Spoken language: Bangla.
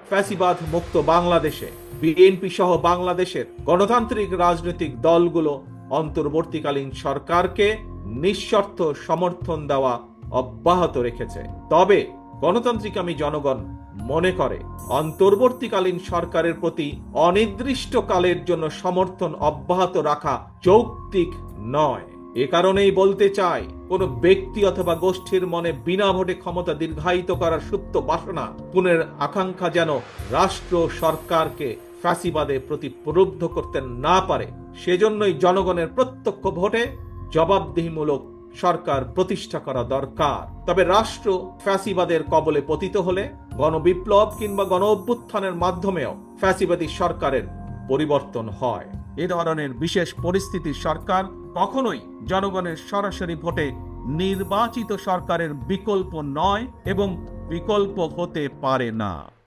ফ্যাসিবাদ মুক্ত বাংলাদেশে বিএনপি সহ বাংলাদেশের গণতান্ত্রিক রাজনৈতিক দলগুলো অন্তর্বর্তীকালীন সরকারকে নিঃশর্ত সমর্থন দেওয়া অব্যাহত রেখেছে। তবে গণতান্ত্রিকামী জনগণ মনে করে অন্তর্বর্তীকালীন সরকারের প্রতি অনির্দিষ্টকালের জন্য সমর্থন অব্যাহত রাখা যৌক্তিক নয়। এ কারণেই বলতে চাই, কোন ব্যক্তি অথবা গোষ্ঠীর মনে বিনা ভোটে ক্ষমতা দীর্ঘায়িত করার সুপ্ত বাসনা পুনের আকাঙ্ক্ষা যেন রাষ্ট্র সরকারকে ফ্যাসিবাদে প্রতি প্রলুব্ধ করতে না পারে, সেজন্যই জনগণের প্রত্যক্ষ ভোটে জবাবদিহিমূলক সরকার প্রতিষ্ঠা করা দরকার। তবে রাষ্ট্র ফ্যাসিবাদের কবলে পতিত হলে গণবিপ্লব কিংবা গণ অভ্যুত্থানের মাধ্যমেও ফ্যাসিবাদী সরকারের পরিবর্তন হয়। এ ধরনের বিশেষ পরিস্থিতির সরকার কখনোই জনগণের সরাসরি ভোটে নির্বাচিত সরকারের বিকল্প নয় এবং বিকল্প হতে পারে না।